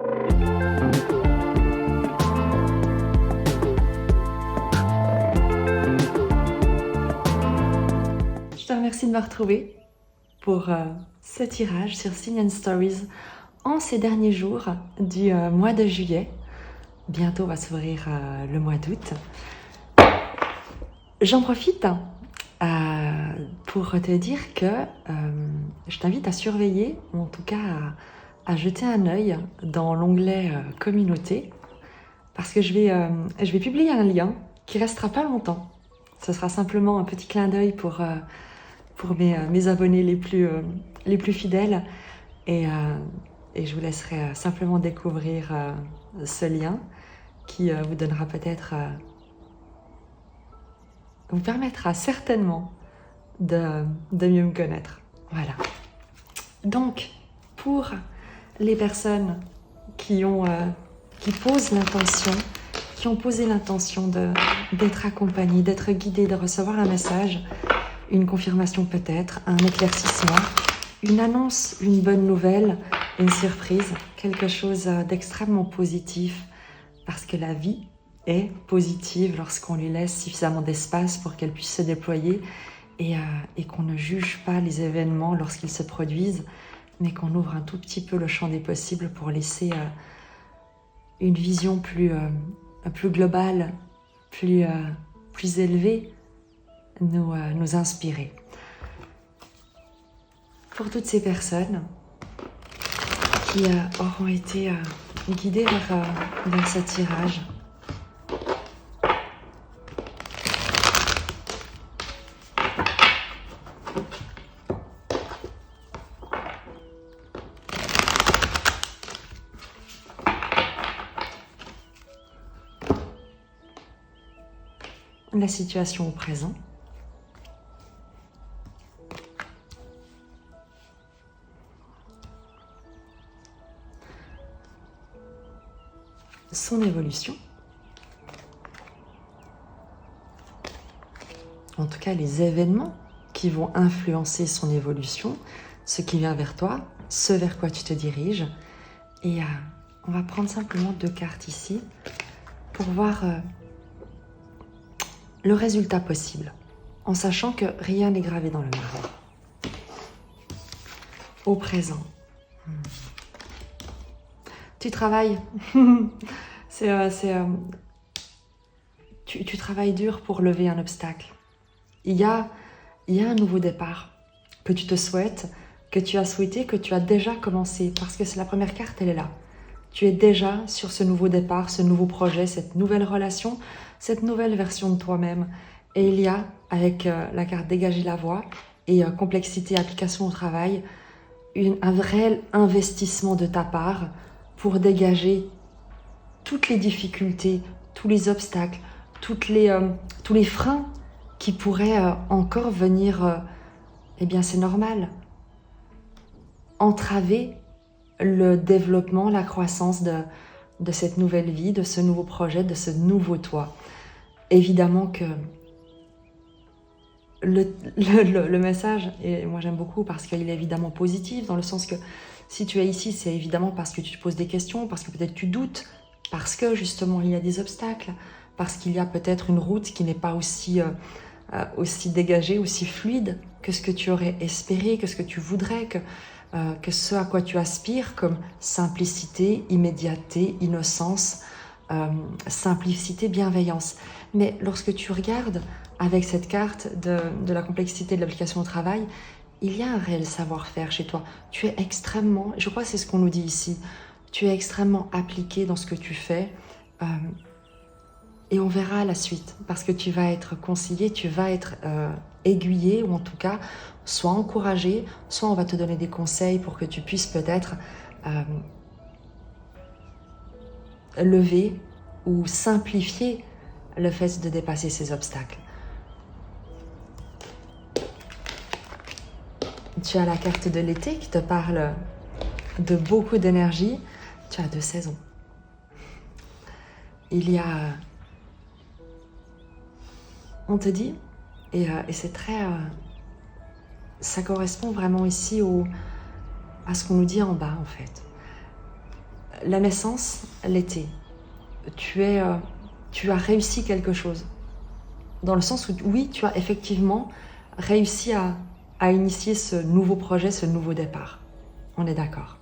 Je te remercie de me retrouver pour ce tirage sur Sign & Stories en ces derniers jours du mois de juillet. Bientôt va s'ouvrir le mois d'août. J'en profite pour te dire que je t'invite à surveiller, ou en tout cas à jeter un œil dans l'onglet communauté, parce que je vais publier un lien qui restera pas longtemps. Ce sera simplement un petit clin d'œil pour mes abonnés les plus fidèles, et je vous laisserai simplement découvrir ce lien qui vous donnera peut-être, vous permettra certainement de mieux me connaître. Voilà. Donc, pour les personnes qui ont posé l'intention d'être accompagnées, d'être guidées, de recevoir un message, une confirmation peut-être, un éclaircissement, une annonce, une bonne nouvelle, une surprise, quelque chose d'extrêmement positif, parce que la vie est positive lorsqu'on lui laisse suffisamment d'espace pour qu'elle puisse se déployer et qu'on ne juge pas les événements lorsqu'ils se produisent, mais qu'on ouvre un tout petit peu le champ des possibles pour laisser une vision plus globale, plus élevée nous inspirer. Pour toutes ces personnes qui auront été guidées vers ce tirage, la situation au présent, son évolution, en tout cas les événements qui vont influencer son évolution, ce qui vient vers toi, ce vers quoi tu te diriges. Et on va prendre simplement 2 cartes ici pour voir le résultat possible, en sachant que rien n'est gravé dans le marbre. Au présent. Tu travailles. Tu travailles dur pour lever un obstacle. Il y a un nouveau départ que tu te souhaites, que tu as souhaité, que tu as déjà commencé, parce que c'est la première carte, elle est là. Tu es déjà sur ce nouveau départ, ce nouveau projet, cette nouvelle relation, cette nouvelle version de toi-même. Et il y a, avec la carte dégager la voie et complexité, application au travail, un vrai investissement de ta part pour dégager toutes les difficultés, tous les obstacles, tous les freins qui pourraient encore venir, eh bien c'est normal, entraver le développement, la croissance de cette nouvelle vie, de ce nouveau projet, de ce nouveau toi. Évidemment que le message, et moi j'aime beaucoup parce qu'il est évidemment positif, dans le sens que si tu es ici, c'est évidemment parce que tu te poses des questions, parce que peut-être tu doutes, parce que justement il y a des obstacles, parce qu'il y a peut-être une route qui n'est pas aussi dégagée, aussi fluide que ce que tu aurais espéré, que ce que tu voudrais, que ce à quoi tu aspires, comme simplicité, immédiateté, innocence, simplicité, bienveillance. Mais lorsque tu regardes avec cette carte de la complexité de l'application au travail, il y a un réel savoir-faire chez toi. Tu es extrêmement, je crois que c'est ce qu'on nous dit ici, tu es extrêmement appliqué dans ce que tu fais, et on verra la suite, parce que tu vas être conseillé, tu vas être aiguillé, ou en tout cas, soit encouragé, soit on va te donner des conseils pour que tu puisses peut-être lever ou simplifier le fait de dépasser ces obstacles. Tu as la carte de l'été qui te parle de beaucoup d'énergie. Tu as 2 saisons. Il y a... on te dit, et c'est très... ça correspond vraiment ici à ce qu'on nous dit en bas, en fait. la naissance, l'été, tu as réussi quelque chose. Dans le sens où, oui, tu as effectivement réussi à initier ce nouveau projet, ce nouveau départ. On est d'accord.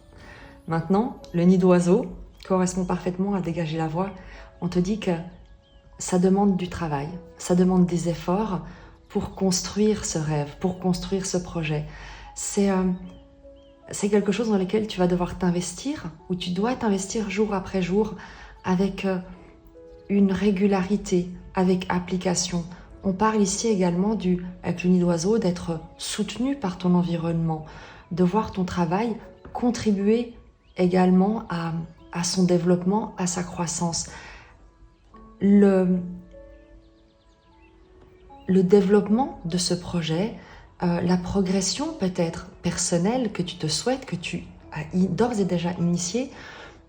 Maintenant, le nid d'oiseau correspond parfaitement à dégager la voie. On te dit que ça demande du travail, ça demande des efforts pour construire ce rêve, pour construire ce projet. C'est quelque chose dans lequel tu vas devoir t'investir, où tu dois t'investir jour après jour avec une régularité, avec application. On parle ici également avec le nid d'oiseau, d'être soutenu par ton environnement, de voir ton travail contribuer également à son développement, à sa croissance. Le développement de ce projet, la progression peut-être personnelle que tu te souhaites, que tu as d'ores et déjà initiée,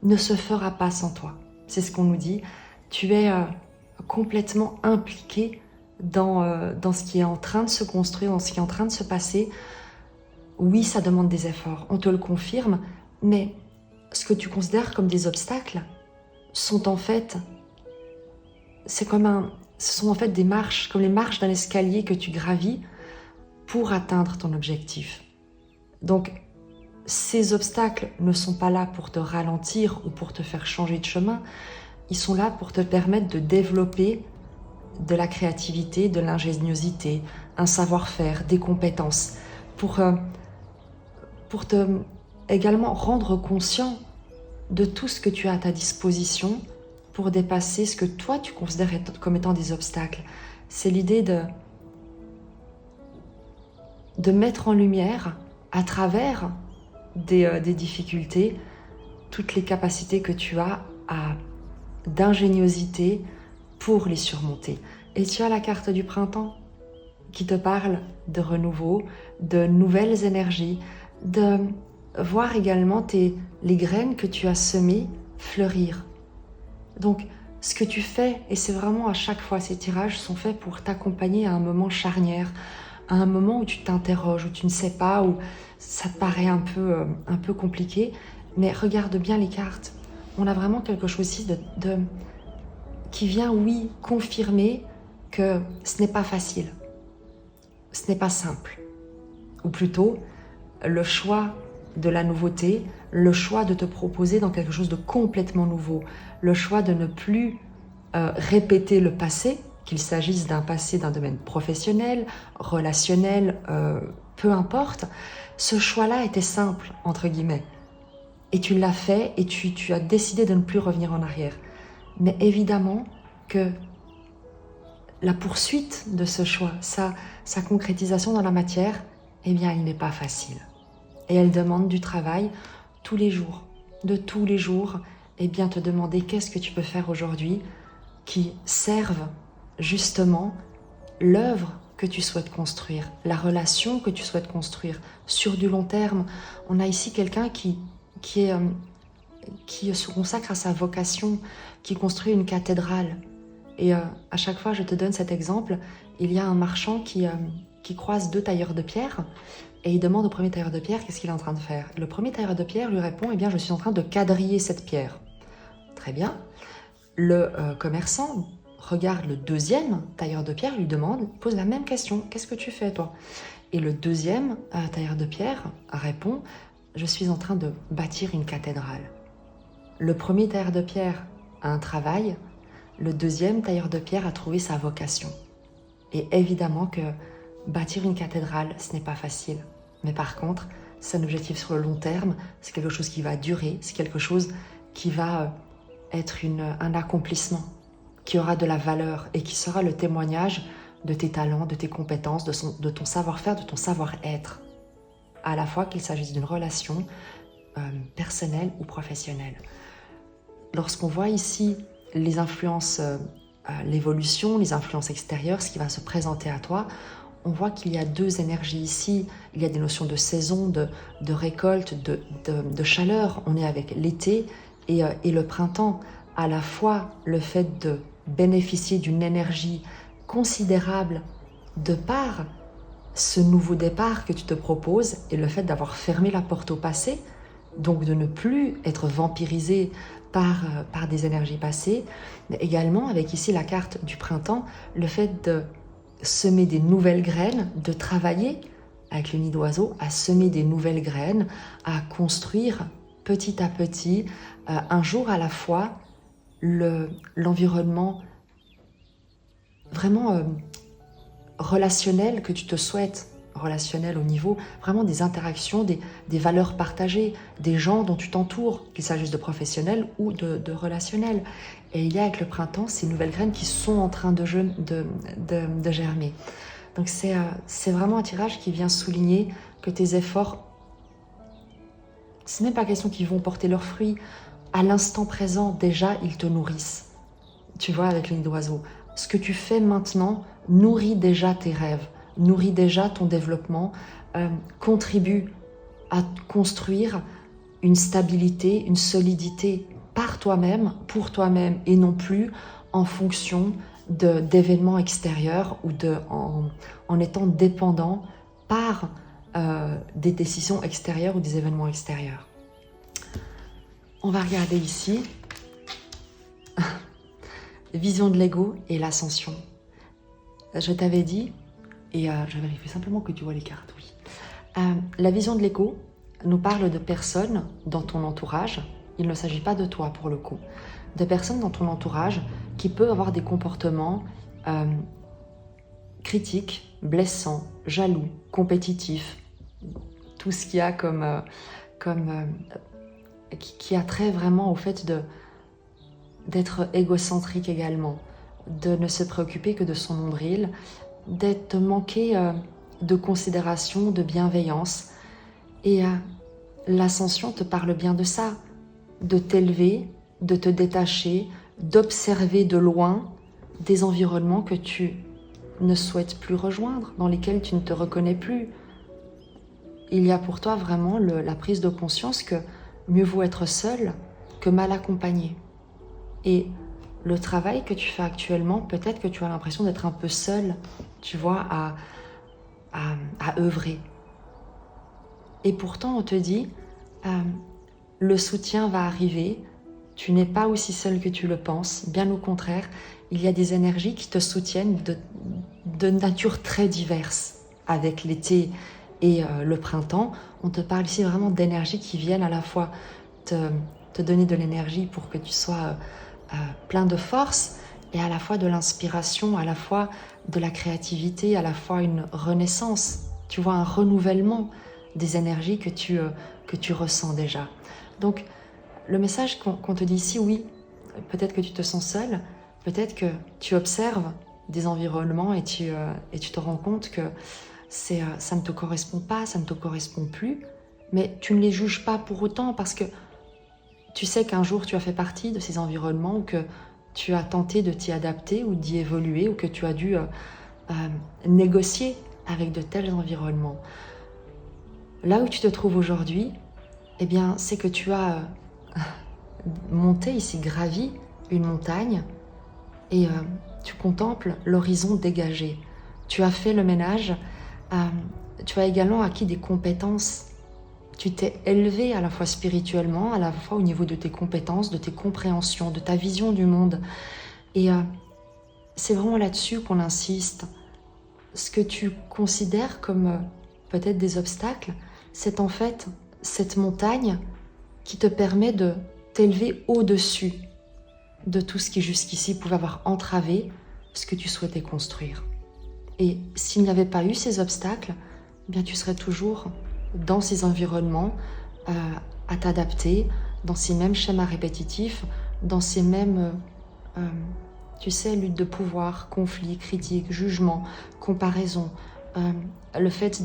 ne se fera pas sans toi. C'est ce qu'on nous dit. Tu es complètement impliqué dans ce qui est en train de se construire, dans ce qui est en train de se passer. Oui, ça demande des efforts, on te le confirme, mais ce que tu considères comme des obstacles sont en fait, ce sont en fait des marches, comme les marches d'un escalier que tu gravis pour atteindre ton objectif. Donc, ces obstacles ne sont pas là pour te ralentir ou pour te faire changer de chemin, ils sont là pour te permettre de développer de la créativité, de l'ingéniosité, un savoir-faire, des compétences, pour te également rendre conscient de tout ce que tu as à ta disposition pour dépasser ce que toi tu considères comme étant des obstacles. C'est l'idée de mettre en lumière, à travers des difficultés, toutes les capacités que tu as d'ingéniosité pour les surmonter. Et tu as la carte du printemps qui te parle de renouveau, de nouvelles énergies, de voir également les graines que tu as semées fleurir. Donc, ce que tu fais, et c'est vraiment à chaque fois, ces tirages sont faits pour t'accompagner à un moment charnière, à un moment où tu t'interroges, où tu ne sais pas, où ça te paraît un peu compliqué, mais regarde bien les cartes. On a vraiment quelque chose ici qui vient, oui, confirmer que ce n'est pas facile, ce n'est pas simple, ou plutôt le choix de la nouveauté, le choix de te proposer dans quelque chose de complètement nouveau, le choix de ne plus répéter le passé, qu'il s'agisse d'un passé d'un domaine professionnel, relationnel, peu importe. Ce choix-là était simple, entre guillemets. Et tu l'as fait et tu as décidé de ne plus revenir en arrière. Mais évidemment que la poursuite de ce choix, sa concrétisation dans la matière, eh bien, il n'est pas facile. Et elle demande du travail tous les jours, de tous les jours, eh bien, te demander qu'est-ce que tu peux faire aujourd'hui qui serve justement l'œuvre que tu souhaites construire, la relation que tu souhaites construire sur du long terme. On a ici quelqu'un qui se consacre à sa vocation, qui construit une cathédrale. Et à chaque fois, je te donne cet exemple, il y a un marchand qui croise deux tailleurs de pierre et il demande au premier tailleur de pierre qu'est-ce qu'il est en train de faire. Le premier tailleur de pierre lui répond, eh bien, je suis en train de quadriller cette pierre. Très bien. Le commerçant regarde le deuxième tailleur de pierre, lui pose la même question, qu'est-ce que tu fais toi? Et le deuxième tailleur de pierre répond, je suis en train de bâtir une cathédrale. Le premier tailleur de pierre a un travail, le deuxième tailleur de pierre a trouvé sa vocation. Et évidemment que bâtir une cathédrale, ce n'est pas facile. Mais par contre, c'est un objectif sur le long terme, c'est quelque chose qui va durer, c'est quelque chose qui va être un accomplissement, qui aura de la valeur et qui sera le témoignage de tes talents, de tes compétences, de ton savoir-faire, de ton savoir-être. À la fois qu'il s'agisse d'une relation personnelle ou professionnelle. Lorsqu'on voit ici les influences, l'évolution, les influences extérieures, ce qui va se présenter à toi, on voit qu'il y a deux énergies ici. Il y a des notions de saison, de récolte, de chaleur. On est avec l'été et le printemps. À la fois le fait de bénéficier d'une énergie considérable de par ce nouveau départ que tu te proposes et le fait d'avoir fermé la porte au passé, donc de ne plus être vampirisé par des énergies passées, mais également avec ici la carte du printemps, le fait de semer des nouvelles graines, de travailler avec le nid d'oiseau à semer des nouvelles graines, à construire petit à petit, un jour à la fois, l'environnement vraiment relationnel que tu te souhaites, relationnel au niveau vraiment des interactions, des valeurs partagées, des gens dont tu t'entoures, qu'il s'agisse de professionnels ou de relationnels. Et il y a avec le printemps ces nouvelles graines qui sont en train de germer. Donc c'est vraiment un tirage qui vient souligner que tes efforts, c'est même pas question qu'ils vont porter leurs fruits. À l'instant présent, déjà, ils te nourrissent. Tu vois, avec le nid d'oiseau. Ce que tu fais maintenant nourrit déjà tes rêves, nourrit déjà ton développement, contribue à construire une stabilité, une solidité par toi-même, pour toi-même, et non plus en fonction d'événements extérieurs ou en étant dépendant par des décisions extérieures ou des événements extérieurs. On va regarder ici vision de l'ego et l'ascension. Je t'avais dit, et je vérifie simplement que tu vois les cartes, oui. La vision de l'ego nous parle de personnes dans ton entourage, il ne s'agit pas de toi pour le coup, de personnes dans ton entourage qui peuvent avoir des comportements critiques, blessants, jaloux, compétitifs, tout ce qu'il y a qui a trait vraiment au fait d'être égocentrique également, de ne se préoccuper que de son nombril, d'être manqué de considération, de bienveillance. Et l'ascension te parle bien de ça, de t'élever, de te détacher, d'observer de loin des environnements que tu ne souhaites plus rejoindre, dans lesquels tu ne te reconnais plus. Il y a pour toi vraiment la prise de conscience que mieux vaut être seul que mal accompagné. Et le travail que tu fais actuellement, peut-être que tu as l'impression d'être un peu seul, tu vois, à œuvrer. Et pourtant, on te dit, le soutien va arriver, tu n'es pas aussi seul que tu le penses, bien au contraire, il y a des énergies qui te soutiennent de nature très diverse. Avec l'été et le printemps, on te parle ici vraiment d'énergies qui viennent à la fois te donner de l'énergie pour que tu sois plein de force, et à la fois de l'inspiration, à la fois de la créativité, à la fois une renaissance, tu vois, un renouvellement des énergies que tu ressens déjà. Donc, le message qu'on te dit ici, oui, peut-être que tu te sens seul, peut-être que tu observes des environnements et tu te rends compte que ça ne te correspond pas, ça ne te correspond plus, mais tu ne les juges pas pour autant parce que tu sais qu'un jour tu as fait partie de ces environnements ou que tu as tenté de t'y adapter ou d'y évoluer ou que tu as dû négocier avec de tels environnements. Là où tu te trouves aujourd'hui, eh bien, c'est que tu as monté ici, gravi une montagne et tu contemples l'horizon dégagé. Tu as fait le ménage, tu as également acquis des compétences. Tu t'es élevé à la fois spirituellement, à la fois au niveau de tes compétences, de tes compréhensions, de ta vision du monde. Et c'est vraiment là-dessus qu'on insiste. Ce que tu considères comme peut-être des obstacles, c'est en fait cette montagne qui te permet de t'élever au-dessus de tout ce qui jusqu'ici pouvait avoir entravé ce que tu souhaitais construire. Et s'il n'y avait pas eu ces obstacles, eh bien tu serais toujours dans ces environnements, à t'adapter, dans ces mêmes schémas répétitifs, dans ces mêmes, tu sais, luttes de pouvoir, conflits, critiques, jugements, comparaisons, le fait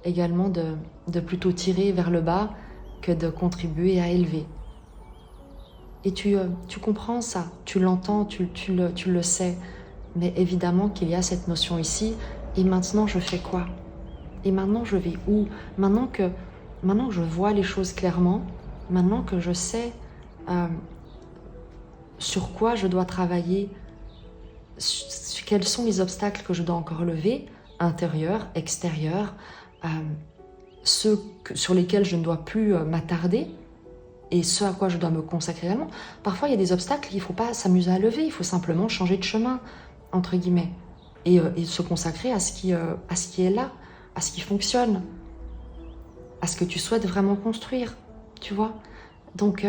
également de plutôt tirer vers le bas que de contribuer à élever. Et tu comprends ça, tu l'entends, tu le sais, mais évidemment qu'il y a cette notion ici, et maintenant je fais quoi ? Et maintenant je vais où ? Maintenant que je vois les choses clairement, maintenant que je sais sur quoi je dois travailler, quels sont les obstacles que je dois encore lever, intérieurs, extérieurs, ceux sur lesquels je ne dois plus m'attarder, et ce à quoi je dois me consacrer réellement. Parfois, il y a des obstacles, il ne faut pas s'amuser à lever, il faut simplement changer de chemin, entre guillemets, et se consacrer à ce qui est là, à ce qui fonctionne, à ce que tu souhaites vraiment construire, tu vois. Donc,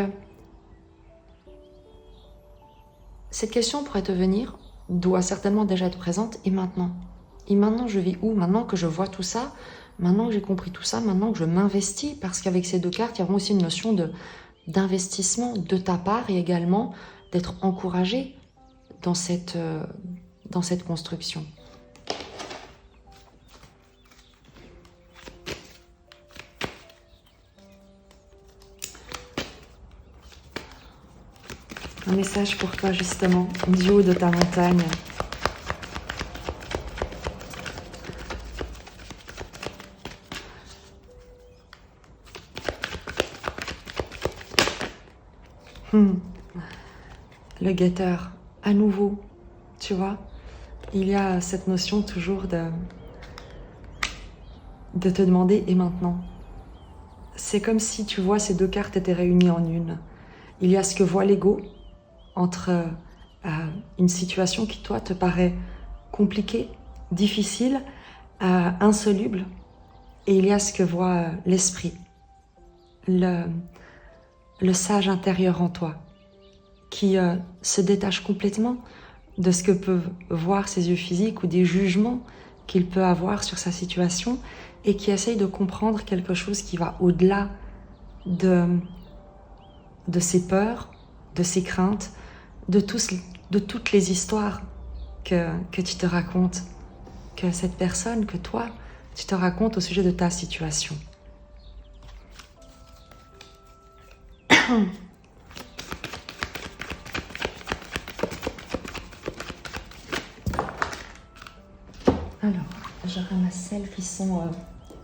cette question pourrait te venir, doit certainement déjà être présente, et maintenant? Et maintenant, je vis où? Maintenant que je vois tout ça, maintenant que j'ai compris tout ça, maintenant que je m'investis, parce qu'avec ces deux cartes, il y aura aussi une notion d'investissement de ta part et également d'être encouragé dans cette construction. Un message pour toi justement, du haut de ta montagne. Le guetteur, à nouveau, tu vois, il y a cette notion toujours de te demander et maintenant. C'est comme si tu vois ces deux cartes étaient réunies en une. Il y a ce que voit l'ego entre une situation qui toi te paraît compliquée, difficile, insoluble, et il y a ce que voit l'esprit, le sage intérieur en toi, qui se détache complètement de ce que peuvent voir ses yeux physiques ou des jugements qu'il peut avoir sur sa situation et qui essaye de comprendre quelque chose qui va au-delà de ses peurs, de ses craintes, de toutes les histoires que tu te racontes, que cette personne, que toi, tu te racontes au sujet de ta situation. Alors, je ramasse celles qui sont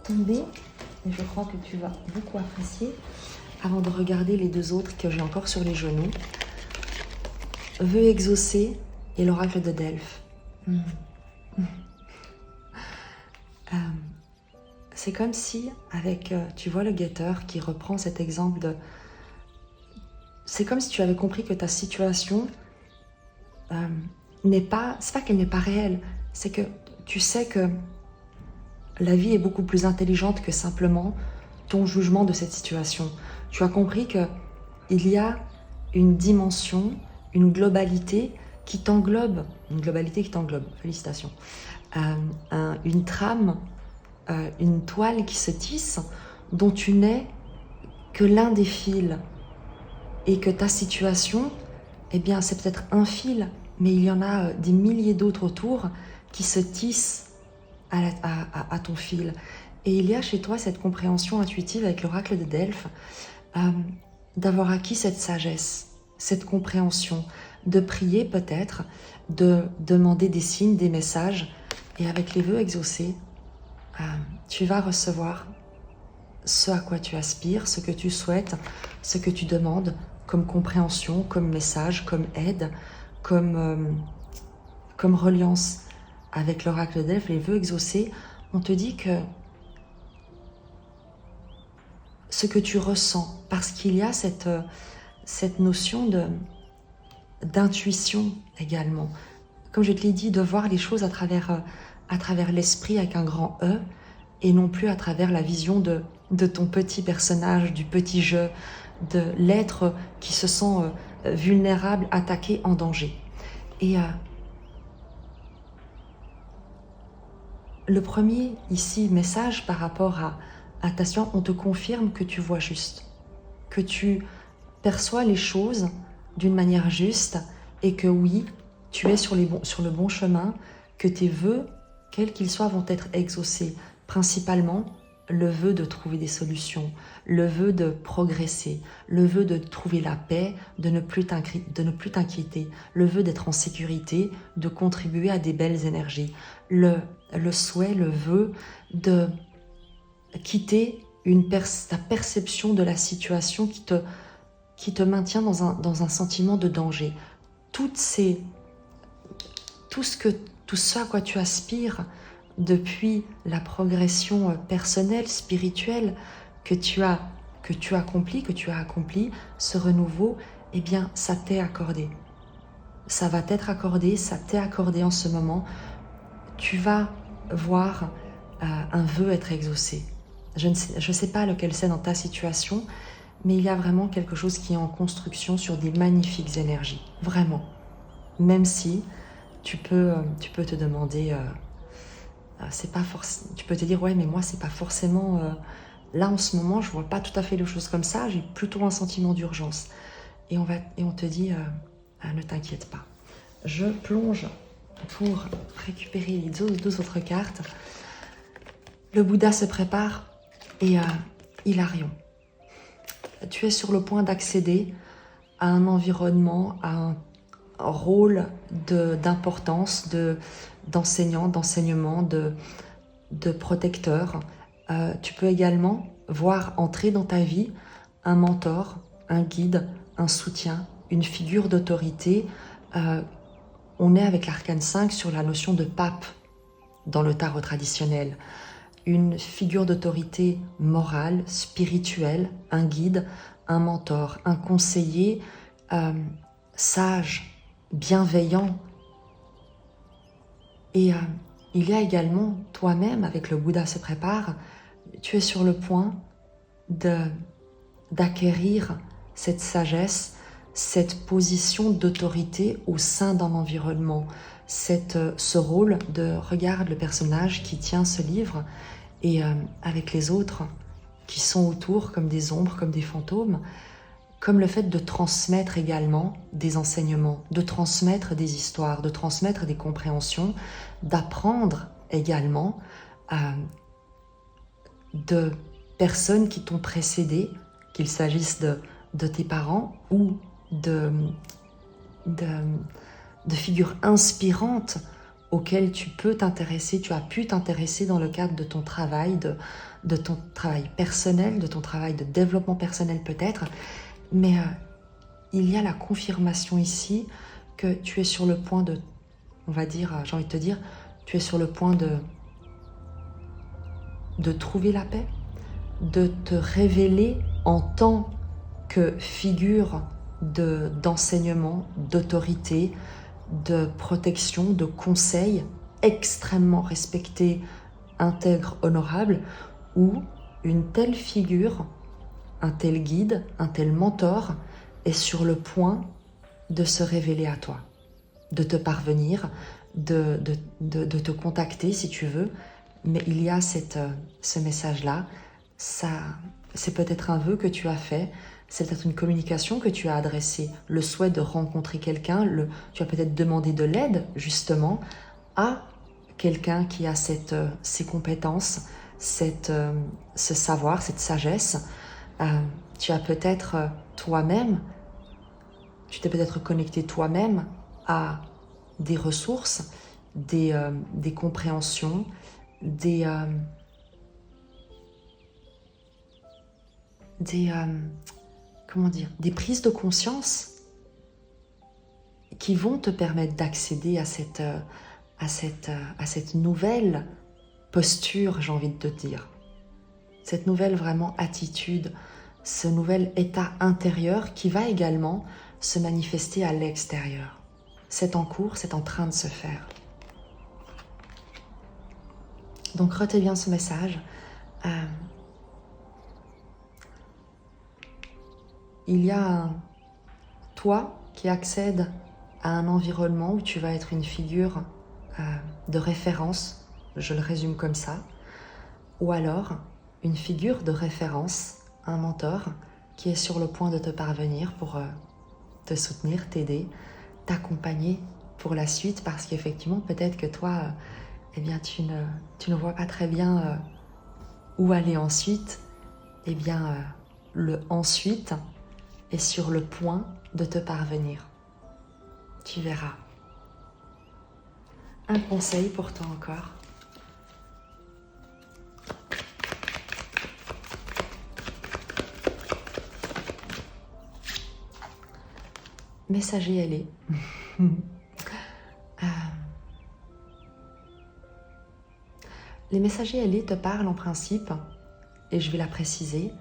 tombées et je crois que tu vas beaucoup apprécier avant de regarder les deux autres que j'ai encore sur les genoux. Vœux exaucés et l'oracle de Delphes. C'est comme si, avec, tu vois le guetteur qui reprend cet exemple de... C'est comme si tu avais compris que ta situation n'est pas... C'est pas qu'elle n'est pas réelle, c'est que tu sais que la vie est beaucoup plus intelligente que simplement ton jugement de cette situation. Tu as compris que il y a une dimension, une globalité qui t'englobe, félicitations, une trame, une toile qui se tisse, dont tu n'es que l'un des fils, et que ta situation, eh bien, c'est peut-être un fil, mais il y en a des milliers d'autres autour qui se tissent à ton fil. Et il y a chez toi cette compréhension intuitive avec l'oracle de Delphes, d'avoir acquis cette sagesse, cette compréhension, de prier peut-être, de demander des signes, des messages, et avec les vœux exaucés, tu vas recevoir ce à quoi tu aspires, ce que tu souhaites, ce que tu demandes comme compréhension, comme message, comme aide, comme reliance. Avec l'oracle de Delphes, les vœux exaucés, on te dit que ce que tu ressens, parce qu'il y a cette notion d'intuition également. Comme je te l'ai dit, de voir les choses à travers l'esprit avec un grand E, et non plus à travers la vision de ton petit personnage, du petit jeu, de l'être qui se sent vulnérable, attaqué, en danger. Et le premier ici message par rapport à ta situation, on te confirme que tu vois juste, que tu perçois les choses d'une manière juste et que oui, tu es sur le bon chemin, que tes vœux, quels qu'ils soient, vont être exaucés. Principalement, le vœu de trouver des solutions, le vœu de progresser, le vœu de trouver la paix, de ne plus t'inquiéter, le vœu d'être en sécurité, de contribuer à des belles énergies, le souhait, le vœu de quitter ta perception de la situation qui te maintient dans un sentiment de danger. Tout ce à quoi tu aspires depuis la progression personnelle, spirituelle que tu as que tu accomplis, que tu as accompli, ce renouveau, eh bien, ça t'est accordé. Ça va t'être accordé, ça t'est accordé en ce moment. Tu vas voir un vœu être exaucé. Je ne sais pas lequel c'est dans ta situation, mais il y a vraiment quelque chose qui est en construction sur des magnifiques énergies. Vraiment. Même si tu peux te demander, c'est pas tu peux te dire, ouais, mais moi, c'est pas forcément... là, en ce moment, je vois pas tout à fait les choses comme ça, j'ai plutôt un sentiment d'urgence. Et on te dit, ne t'inquiète pas. Je plonge pour récupérer les deux autres cartes. Le Bouddha se prépare et Hilarion. Tu es sur le point d'accéder à un environnement, à un rôle d'importance, d'enseignant, d'enseignement, de protecteur. Tu peux également voir entrer dans ta vie un mentor, un guide, un soutien, une figure d'autorité. On est avec l'arcane 5 sur la notion de pape dans le tarot traditionnel. Une figure d'autorité morale, spirituelle, un guide, un mentor, un conseiller sage, bienveillant. Et il y a également toi-même, avec le Bouddha se prépare, tu es sur le point d'acquérir cette sagesse, cette position d'autorité au sein d'un environnement, ce rôle de regarde le personnage qui tient ce livre et avec les autres qui sont autour comme des ombres, comme des fantômes, comme le fait de transmettre également des enseignements, de transmettre des histoires, de transmettre des compréhensions, d'apprendre également de personnes qui t'ont précédé, qu'il s'agisse de tes parents ou de figures inspirantes auxquelles tu peux t'intéresser, tu as pu t'intéresser dans le cadre de ton travail, de ton travail personnel, de ton travail de développement personnel peut-être, mais il y a la confirmation ici que tu es sur le point de, on va dire, j'ai envie de te dire, tu es sur le point de trouver la paix, de te révéler en tant que figure d'enseignement, d'autorité, de protection, de conseil extrêmement respecté, intègre, honorable, où une telle figure, un tel guide, un tel mentor est sur le point de se révéler à toi, de te parvenir, de te contacter si tu veux, mais il y a ce message-là, c'est peut-être un vœu que tu as fait, c'est peut-être une communication que tu as adressée, le souhait de rencontrer quelqu'un, tu as peut-être demandé de l'aide justement à quelqu'un qui a ces compétences, ce savoir, cette sagesse. Tu as peut-être toi-même, tu t'es peut-être connecté toi-même à des ressources, des compréhensions, comment dire, des prises de conscience qui vont te permettre d'accéder à cette nouvelle posture, j'ai envie de te dire, cette nouvelle vraiment attitude, ce nouvel état intérieur qui va également se manifester à l'extérieur. C'est en cours, c'est en train de se faire. Donc retiens bien ce message. Il y a toi qui accède à un environnement où tu vas être une figure de référence, je le résume comme ça, ou alors une figure de référence, un mentor qui est sur le point de te parvenir pour te soutenir, t'aider, t'accompagner pour la suite, parce qu'effectivement peut-être que toi, eh bien, tu ne vois pas très bien où aller ensuite. Eh bien, le ensuite est sur le point de te parvenir. Tu verras. Un conseil pour toi encore. Messager ailé. Les messagers ailés te parlent en principe, et je vais la préciser,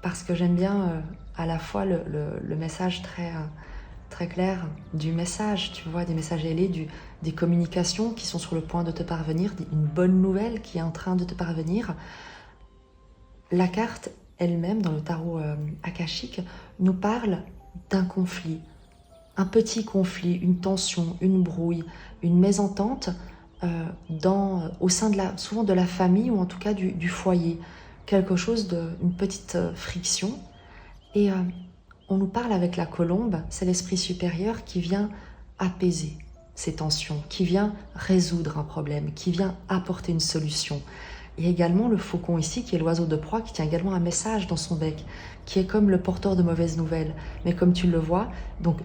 parce que j'aime bien à la fois le message très clair du message, tu vois, des messages ailés, des communications qui sont sur le point de te parvenir, une bonne nouvelle qui est en train de te parvenir. La carte elle-même, dans le tarot akashique, nous parle d'un conflit, un petit conflit, une tension, une brouille, une mésentente au sein souvent de la famille ou en tout cas du foyer, quelque chose une petite friction. Et on nous parle avec la colombe, c'est l'esprit supérieur qui vient apaiser ces tensions, qui vient résoudre un problème, qui vient apporter une solution. Et également le faucon ici, qui est l'oiseau de proie, qui tient également un message dans son bec, qui est comme le porteur de mauvaises nouvelles. Mais comme tu le vois, donc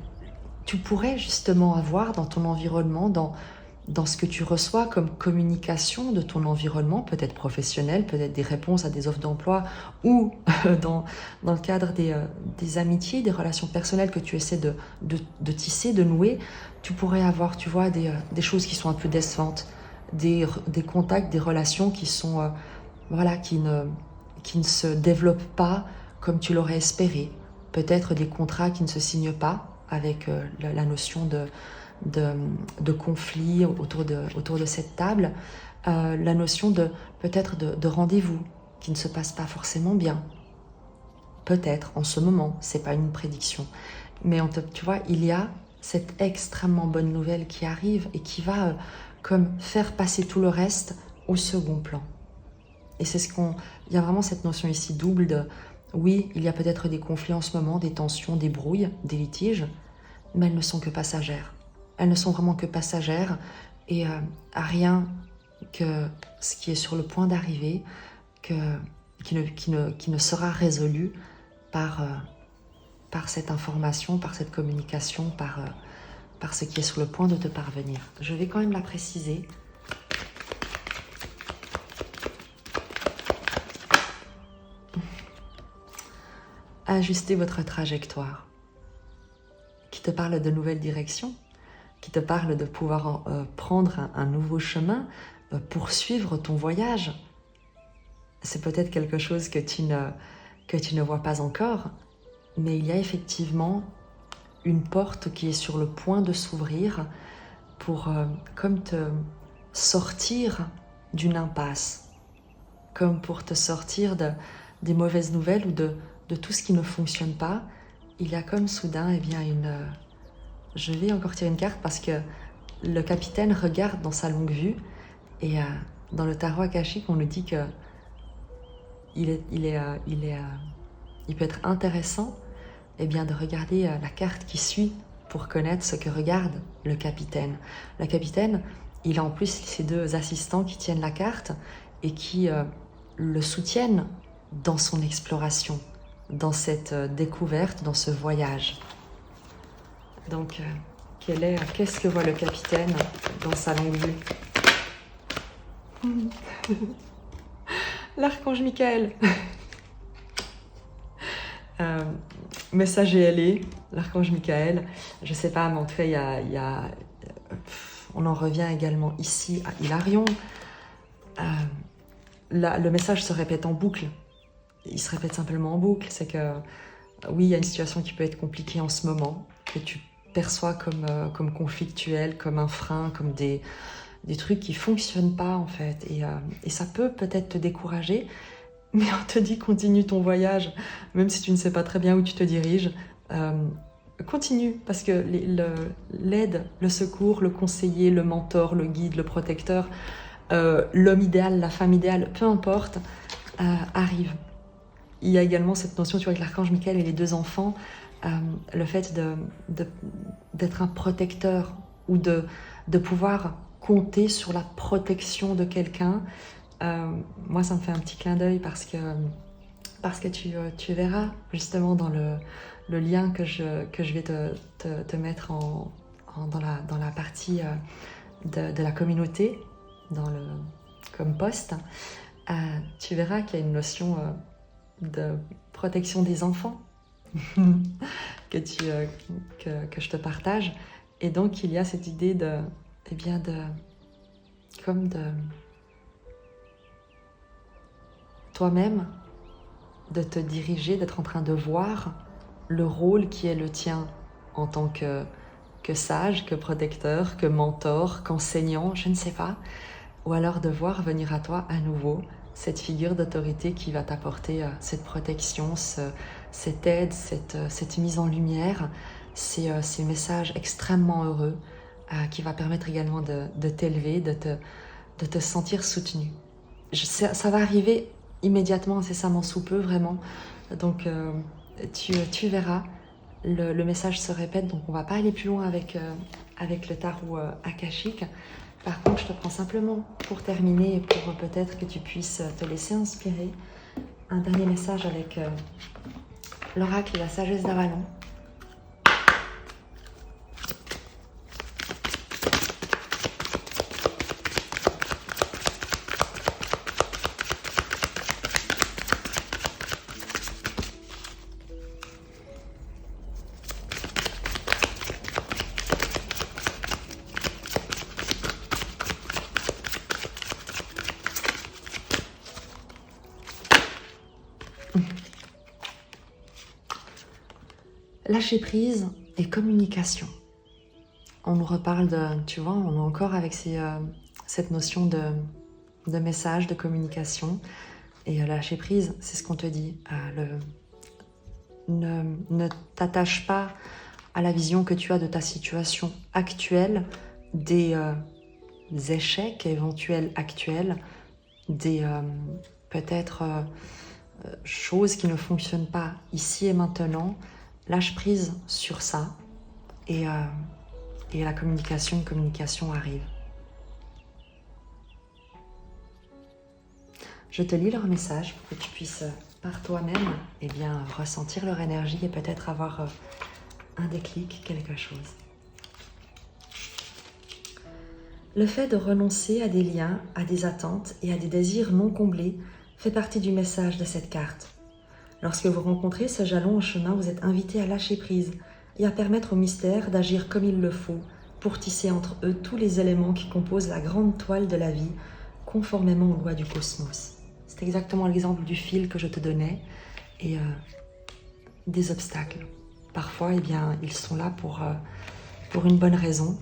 tu pourrais justement avoir dans ton environnement, dans ce que tu reçois comme communication de ton environnement, peut-être professionnel, peut-être des réponses à des offres d'emploi ou dans le cadre des amitiés, des relations personnelles que tu essaies de tisser, de nouer, tu pourrais avoir, tu vois, des choses qui sont un peu décevantes, des contacts, des relations qui sont, voilà, qui ne se développent pas comme tu l'aurais espéré. Peut-être des contrats qui ne se signent pas avec la notion de conflit autour de cette table, la notion peut-être de rendez-vous qui ne se passe pas forcément bien. Peut-être en ce moment, c'est pas une prédiction. Mais tu vois, il y a cette extrêmement bonne nouvelle qui arrive et qui va comme faire passer tout le reste au second plan. Et c'est il y a vraiment cette notion ici double oui, il y a peut-être des conflits en ce moment, des tensions, des brouilles, des litiges, mais elles ne sont que passagères. Elles ne sont vraiment que passagères et à rien que ce qui est sur le point d'arriver, qui ne sera résolu par cette information, par cette communication, par ce qui est sur le point de te parvenir. Je vais quand même la préciser. Ajustez votre trajectoire, qui te parle de nouvelles directions, qui te parle de pouvoir prendre un nouveau chemin, poursuivre ton voyage. C'est peut-être quelque chose que tu ne vois pas encore, mais il y a effectivement une porte qui est sur le point de s'ouvrir pour comme te sortir d'une impasse, comme pour te sortir des mauvaises nouvelles ou de tout ce qui ne fonctionne pas. Il y a comme soudain je vais encore tirer une carte parce que le capitaine regarde dans sa longue vue et dans le tarot akashique on nous dit que il peut être intéressant de regarder la carte qui suit pour connaître ce que regarde le capitaine. Le capitaine, il a en plus ses deux assistants qui tiennent la carte et qui le soutiennent dans son exploration, dans cette découverte, dans ce voyage. Donc, qu'est-ce que voit le capitaine dans sa longue vue? L'archange Michael. Messager ailé, l'archange Michael. Je sais pas, mais en tout cas, on en revient également ici à Hilarion. Le message se répète en boucle. Il se répète simplement en boucle. C'est que, oui, il y a une situation qui peut être compliquée en ce moment, que tu perçois comme conflictuelle, comme un frein, comme des trucs qui fonctionnent pas, en fait. Et ça peut-être te décourager, mais on te dit continue ton voyage, même si tu ne sais pas très bien où tu te diriges. Continue, parce que l'aide, le secours, le conseiller, le mentor, le guide, le protecteur, l'homme idéal, la femme idéale, peu importe, arrive. Il y a également cette notion, tu vois, avec l'archange Michael et les deux enfants, le fait d'être un protecteur ou de pouvoir compter sur la protection de quelqu'un. Moi, ça me fait un petit clin d'œil parce que tu verras justement dans le lien que je vais te mettre dans la partie de la communauté, comme post, tu verras qu'il y a une notion de protection des enfants que je te partage. Et donc, il y a cette idée comme de toi-même, de te diriger, d'être en train de voir le rôle qui est le tien en tant que sage, que protecteur, que mentor, qu'enseignant, je ne sais pas. Ou alors de voir venir à toi à nouveau cette figure d'autorité qui va t'apporter cette protection, cette aide, cette mise en lumière, ces messages extrêmement heureux qui va permettre également de t'élever, de te sentir soutenu. Ça va arriver immédiatement, incessamment sous peu, vraiment. Donc tu verras, le message se répète, donc on ne va pas aller plus loin avec le tarot akashique. Par contre, je te prends simplement pour terminer et pour peut-être que tu puisses te laisser inspirer. Un dernier message avec l'oracle et la sagesse d'Avalon. Lâcher prise et communication. On nous reparle de, tu vois, on est encore avec cette notion de message, de communication. Et lâcher prise, c'est ce qu'on te dit. Ne t'attache pas à la vision que tu as de ta situation actuelle, des échecs éventuels actuels, des peut-être choses qui ne fonctionnent pas ici et maintenant. Lâche prise sur ça et la communication arrive. Je te lis leur message pour que tu puisses par toi-même ressentir leur énergie et peut-être avoir un déclic, quelque chose. Le fait de renoncer à des liens, à des attentes et à des désirs non comblés fait partie du message de cette carte. Lorsque vous rencontrez ce jalon au chemin, vous êtes invité à lâcher prise et à permettre au mystère d'agir comme il le faut pour tisser entre eux tous les éléments qui composent la grande toile de la vie, conformément aux lois du cosmos. C'est exactement l'exemple du fil que je te donnais et des obstacles. Parfois, ils sont là pour une bonne raison,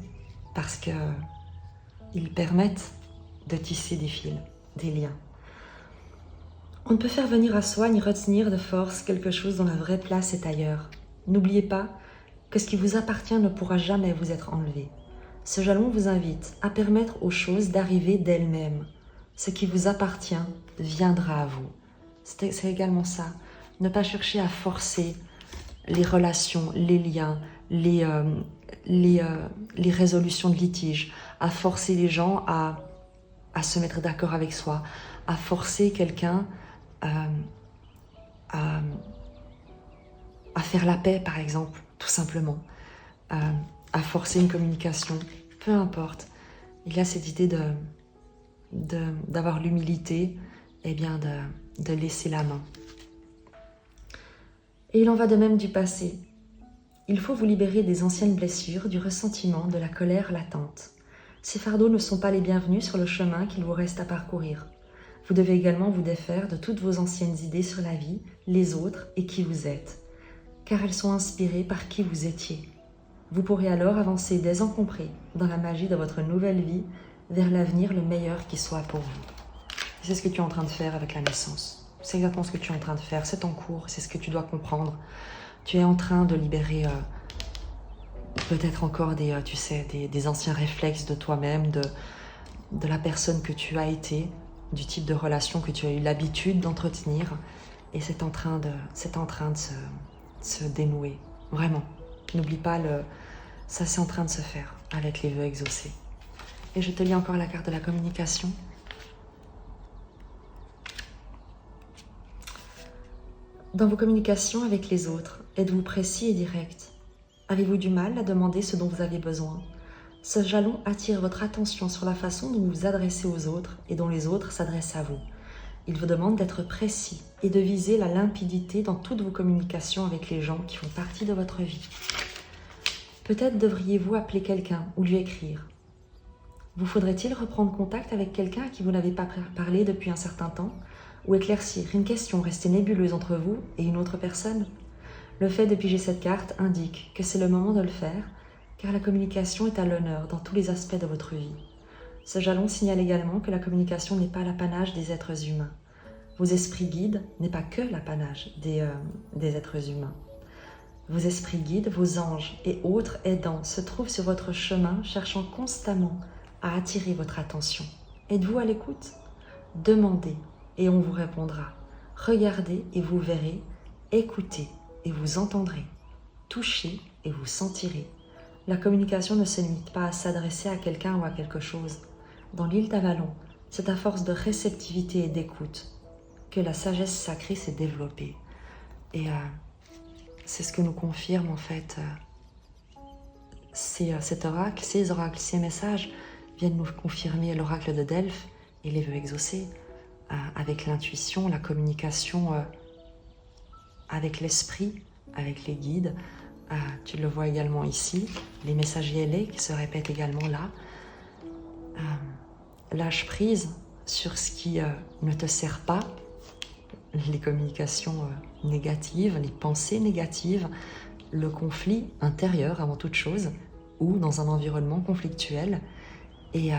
parce qu'ils permettent de tisser des fils, des liens. On ne peut faire venir à soi ni retenir de force quelque chose dont la vraie place est ailleurs. N'oubliez pas que ce qui vous appartient ne pourra jamais vous être enlevé. Ce jalon vous invite à permettre aux choses d'arriver d'elles-mêmes. Ce qui vous appartient viendra à vous. C'est également ça. Ne pas chercher à forcer les relations, les liens, les résolutions de litiges, à forcer les gens à se mettre d'accord avec soi, à forcer quelqu'un à faire la paix, par exemple, tout simplement, à forcer une communication, peu importe. Il y a cette idée d'avoir l'humilité et de laisser la main. Et il en va de même du passé. Il faut vous libérer des anciennes blessures, du ressentiment, de la colère latente. Ces fardeaux ne sont pas les bienvenus sur le chemin qu'il vous reste à parcourir. Vous devez également vous défaire de toutes vos anciennes idées sur la vie, les autres et qui vous êtes, car elles sont inspirées par qui vous étiez. Vous pourrez alors avancer désencombré dans la magie de votre nouvelle vie vers l'avenir le meilleur qui soit pour vous. C'est ce que tu es en train de faire avec la naissance. C'est exactement ce que tu es en train de faire, c'est en cours, c'est ce que tu dois comprendre. Tu es en train de libérer peut-être encore des anciens réflexes de toi-même, de la personne que tu as été, du type de relation que tu as eu l'habitude d'entretenir, et c'est en train de se dénouer, vraiment. N'oublie pas, ça c'est en train de se faire avec les vœux exaucés. Et je te lis encore la carte de la communication. Dans vos communications avec les autres, êtes-vous précis et direct? Avez-vous du mal à demander ce dont vous avez besoin? Ce jalon attire votre attention sur la façon dont vous vous adressez aux autres et dont les autres s'adressent à vous. Il vous demande d'être précis et de viser la limpidité dans toutes vos communications avec les gens qui font partie de votre vie. Peut-être devriez-vous appeler quelqu'un ou lui écrire. Vous faudrait-il reprendre contact avec quelqu'un à qui vous n'avez pas parlé depuis un certain temps? ou éclaircir une question restée nébuleuse entre vous et une autre personne. Le fait de piger cette carte indique que c'est le moment de le faire, car la communication est à l'honneur dans tous les aspects de votre vie. Ce jalon signale également que la communication n'est pas l'apanage des êtres humains. Vos esprits guides n'est pas que l'apanage des êtres humains. Vos esprits guides, vos anges et autres aidants se trouvent sur votre chemin cherchant constamment à attirer votre attention. Êtes-vous à l'écoute? Demandez et on vous répondra. Regardez et vous verrez. Écoutez et vous entendrez. Touchez et vous sentirez. La communication ne se limite pas à s'adresser à quelqu'un ou à quelque chose. Dans l'île d'Avalon, c'est à force de réceptivité et d'écoute que la sagesse sacrée s'est développée. Et c'est ce que nous confirme en fait cet oracle, ces oracles, ces messages viennent nous confirmer l'oracle de Delphes et les vœux exaucés avec l'intuition, la communication avec l'esprit, avec les guides. Tu le vois également ici, les messagers ailés qui se répètent également là. Lâche prise sur ce qui ne te sert pas, les communications négatives, les pensées négatives, le conflit intérieur avant toute chose, ou dans un environnement conflictuel, et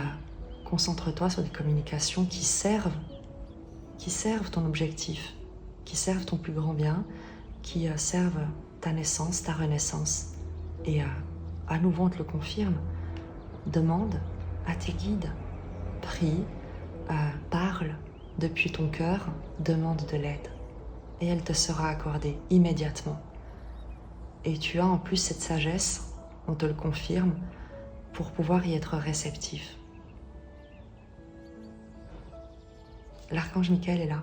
concentre-toi sur des communications qui servent ton objectif, qui servent ton plus grand bien, qui servent ta naissance, ta renaissance. Et à nouveau, on te le confirme, demande à tes guides, prie, parle depuis ton cœur, demande de l'aide. Et elle te sera accordée immédiatement. Et tu as en plus cette sagesse, on te le confirme, pour pouvoir y être réceptif. L'archange Michael est là,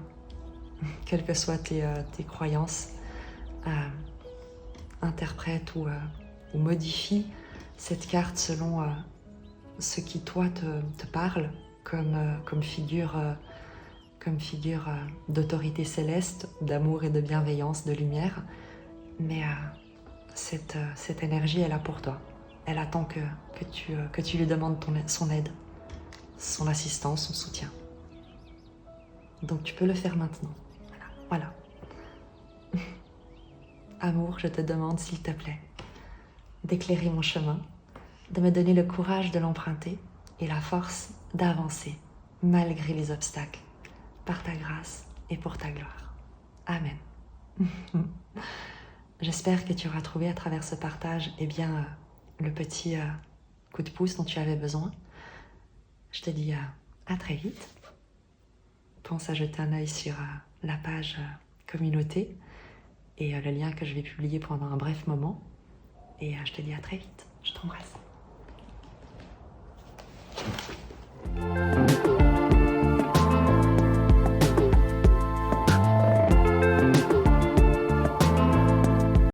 quelles que soient tes croyances, interprète ou modifie cette carte selon ce qui toi te parle comme figure d'autorité céleste, d'amour et de bienveillance, de lumière. Mais cette énergie est là pour toi. Elle attend que tu lui demandes son aide, son assistance, son soutien. Donc tu peux le faire maintenant. Voilà. Amour, je te demande s'il te plaît d'éclairer mon chemin, de me donner le courage de l'emprunter et la force d'avancer malgré les obstacles, par ta grâce et pour ta gloire. Amen. J'espère que tu auras trouvé à travers ce partage le petit coup de pouce dont tu avais besoin. Je te dis à très vite. Pense à jeter un œil sur la page communauté et le lien que je vais publier pendant un bref moment. Et je te dis à très vite. Je t'embrasse.